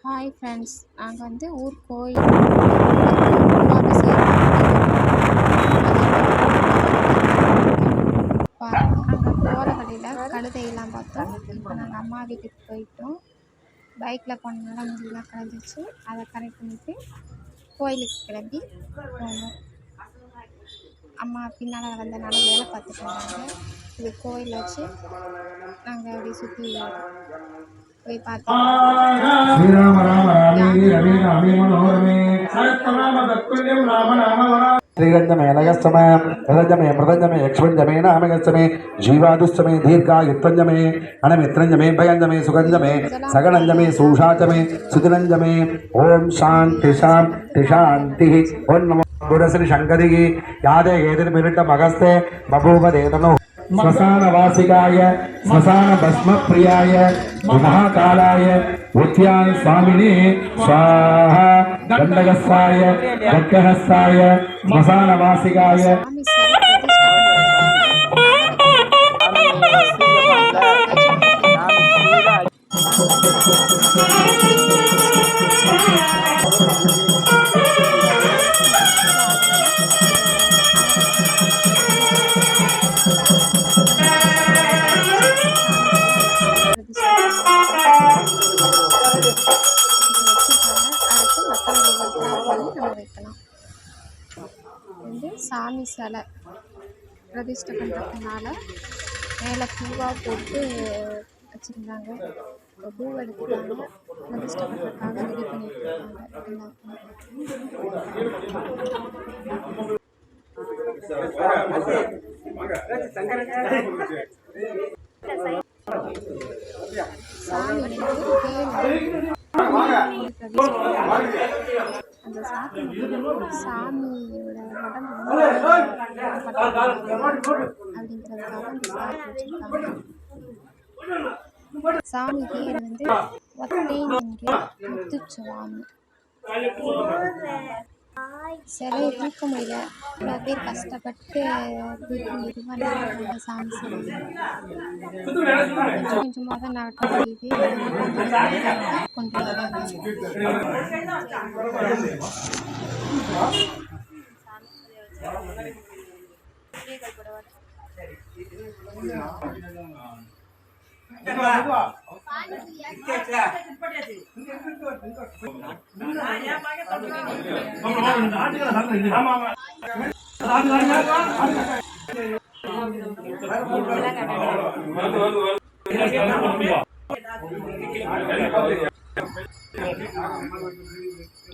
Hi friends, நாங்கள் வந்து ஊர் கோயில் அங்கே கோலக்கடையில் கழுதையெல்லாம் பார்த்தோம். இப்போ நாங்கள் அம்மா வீட்டுக்கு போயிட்டோம். பைக்கில் போனதுனால முடியெல்லாம் கலந்துச்சு. அதை கரெக்ட் பண்ணிவிட்டு கோயிலுக்கு கிளம்பி போனோம். அம்மா பின்னால் வந்தனால வேலை பார்த்துட்டு இருந்தாங்க. இது கோயில் வச்சு நாங்கள் அப்படி சுற்றி போய் பார்த்தோம். श्रीगंजमे लगस्तमे रजमे मृदंजमे यक्षवंजमे नामगस्तमे जीवादुस्तमे दीर्घायुत्तंजमे अनमित्रंजमे भयंजमे सुगंजमे सगणंजमे सूषाचमे सुदिनंजमे ओम शांति शांति शांति ओम नमो बुद्धश्री शंकरी यादे गेदिर्मिलिट मगस्ते बभूव देतनो श्मशान वासिकाय श्मशान भस्म प्रियाय महाकालाय उद्यान स्वामिने स्वाहा गंडगस्ताय गड्डहस्ताय श्मशान वासिकाय சாமி சிலை பிரதிஷ்டை பண்ணுறதுனால மேலே பூவாக போட்டு வச்சுருந்தாங்க. பூ எடுத்துட்டாங்க, பிரதிஷ்டை பண்ணுறதுக்காக ரெடி பண்ணிட்டு இருக்காங்க. அந்த சாமியோட அப்படிங்கிறதுக்காக அந்த சாமி வச்சிருக்காங்க. சாமி பேர் வந்து ஒத்தைங்கிற முத்துச்சுவாமி. சிலையை தூக்க முடியல, இவ்வளோ பேர் கஷ்டப்பட்டு தூக்க முடியுமா சாமி சிலை கொஞ்சம் கொஞ்சமாக தான் நகட்ட முடியுது. கொண்டு வராங்க.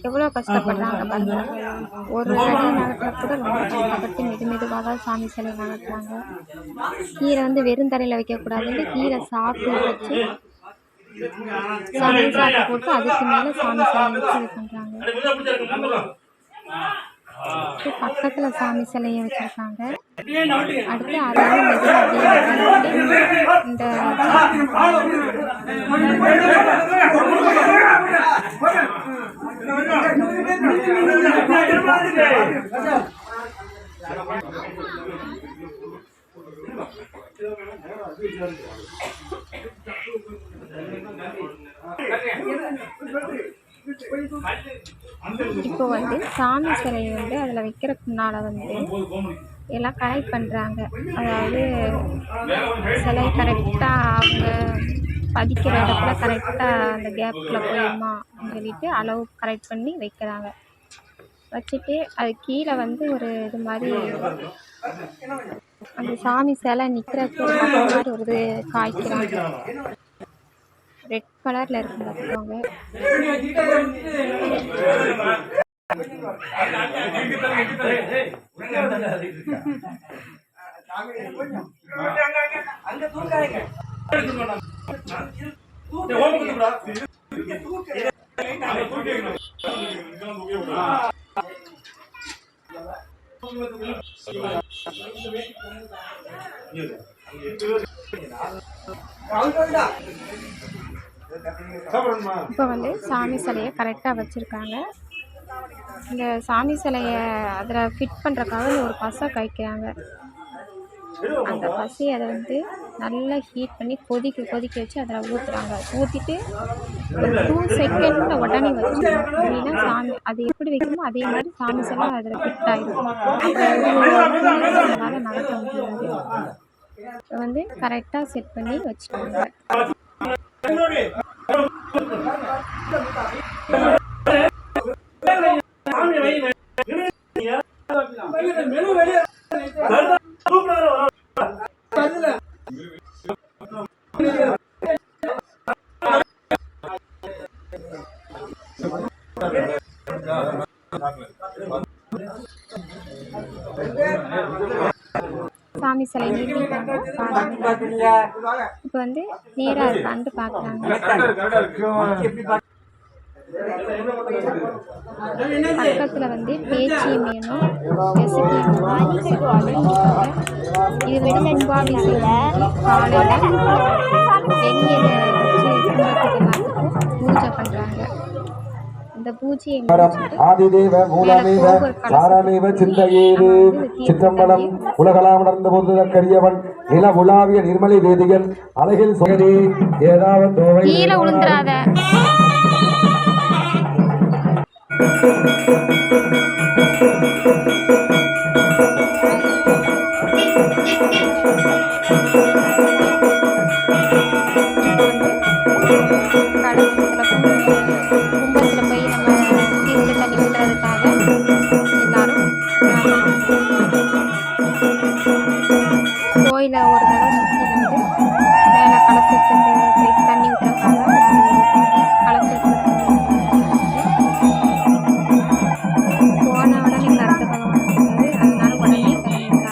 எவ்வளோ கஷ்டப்படுறாங்க பாருங்க. ஒரு அடி நகட்டுற கூட ரொம்ப கஷ்டப்பட்டு மெதுவாக தான் சாமி சிலை நகட்டுறாங்க. கீரை வந்து வெறும் தரையில் வைக்கக்கூடாதுன்னு கீரை சாப்பிட்டு வச்சு சாப்பிட்டு போட்டு அதுக்கு மேலே சாமி சிலை வச்சு இது பண்ணுறாங்க. பக்கத்தில் சாமி சிலையை வச்சுருக்காங்க. அடுத்து அதையும் மெதுவாக இந்த இப்போ வந்து சாமி சிலையை வந்து அதில் வைக்கிறதுனால வந்து எல்லாம் கரெக்ட் பண்ணுறாங்க. அதாவது சிலை கரெக்டாக அவங்க பதிக்கிற இடத்துல கரெக்டாக அந்த கேப்பில் போயிடுமா அப்படின்னு சொல்லிட்டு அளவு கரெக்ட் பண்ணி வைக்கிறாங்க. வச்சுட்டு அது கீழே வந்து ஒரு இது மாதிரி அந்த சாமி சிலை நிற்கிறதுக்கு மாதிரி ஒரு இது காய்க்கிறாங்க. ரெட் கலரில் இருக்கும் பார்த்துக்கோங்க. இப்போ வந்து சாமி சிலையை கரெக்டாக வச்சுருக்காங்க. இந்த சாமி சிலையை அதில் ஃபிட் பண்ணுறதுக்காக ஒரு பசை காய்க்கிறாங்க. அந்த பசி அதை வந்து நல்லா ஹீட் பண்ணி கொதிக்க வச்சு அதில் ஊற்றுறாங்க. ஊற்றிட்டு ஒரு 2 செகண்டில் உடனே வச்சிடணும். இல்லைன்னா சாமி அது எப்படி வைக்கணுமோ அதே மாதிரி சாமி சிலை அதில் ஃபிட் ஆகிடும். நம்மளால் நடக்க முடியாது. இப்போ கரெக்டாக செட் பண்ணி வச்சுட்டாங்க. சாமி சிலை நிறுத்திட்டாங்க. இப்போ நேராக இருக்கான்ட்டு பார்க்குறாங்க. பக்கத்தில் பேச்சி மீனும் இது வெள்ளை கும்பாபிஷேகம் காலையில் வெளியில் வச்சு பூஜை பண்ணுறாங்க. இந்த பூஜையை ஆதிதேவ மூலமேவ சாரமேவ சிந்தையேது சிற்றம்பலம் உலகலாம் உணர்ந்த போது கரியவன் நில உலாவிய நிர்மலை வேதிகள் அழகில் சொகதி ஏதாவது கீழே விழுந்துராத. கும்பத்தில் போய் நம்ம தீர்த்து தண்ணி ஊற்றுறதுக்காக எல்லாரும் கோயிலை ஒரு தடவை சுற்றி மேலே கலசத்துக்கு போய் தண்ணி ஊற்றுறதுக்காக கலசத்துக்கு போன உடனே கருத்து பகவான் வந்துட்டாரு. அதனால உடனே தண்ணி ஊற்ற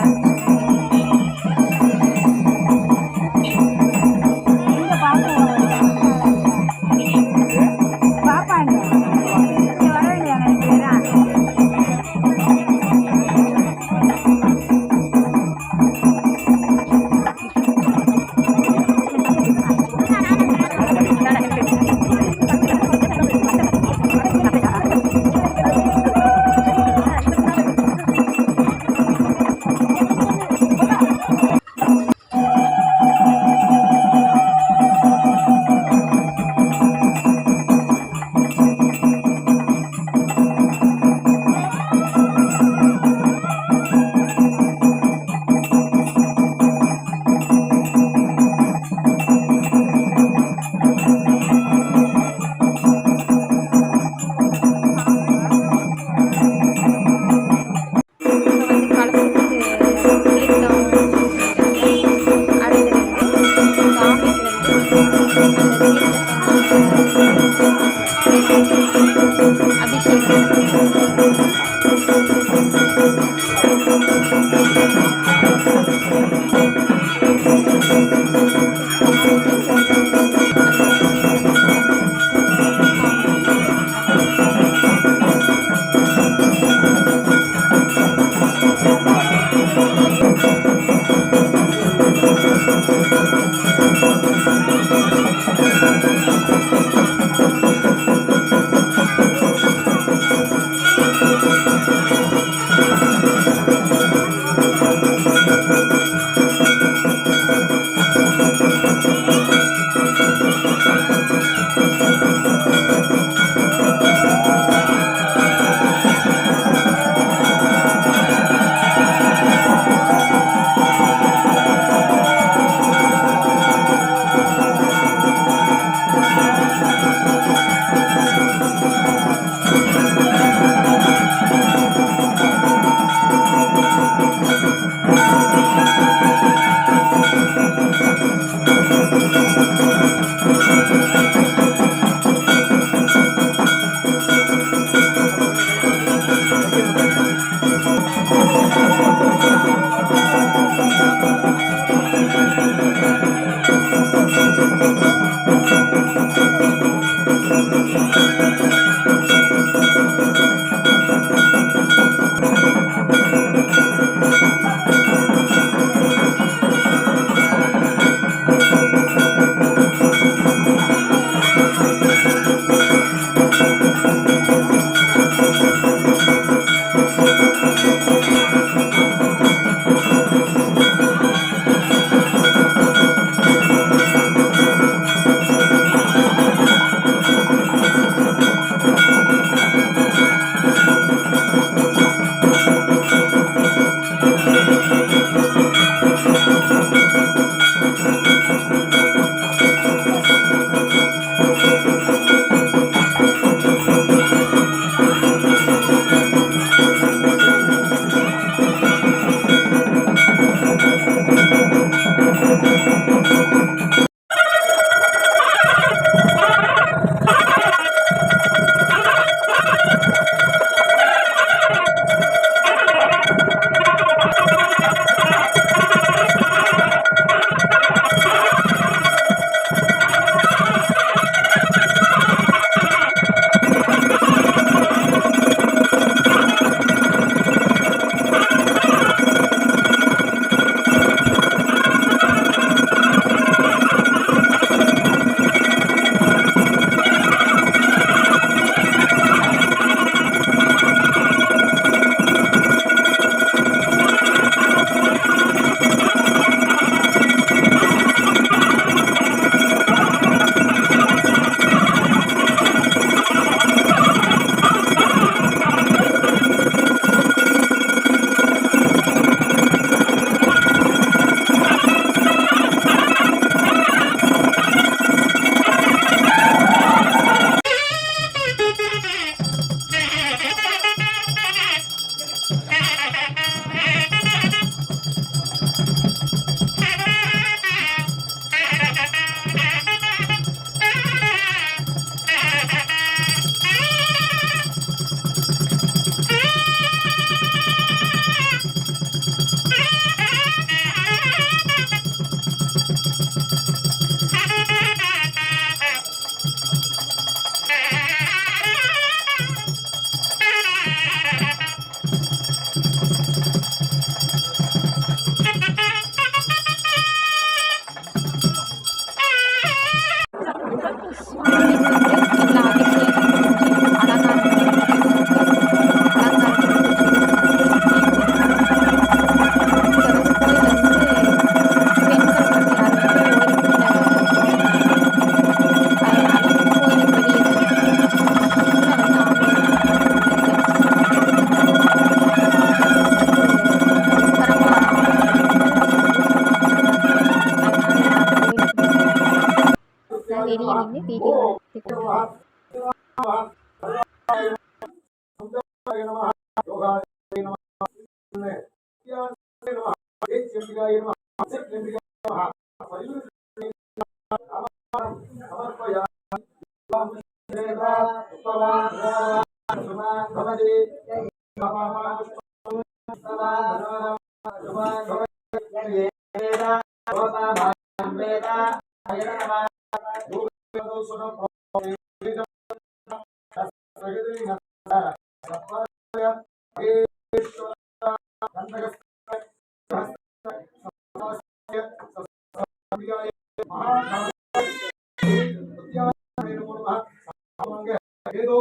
ஏதோ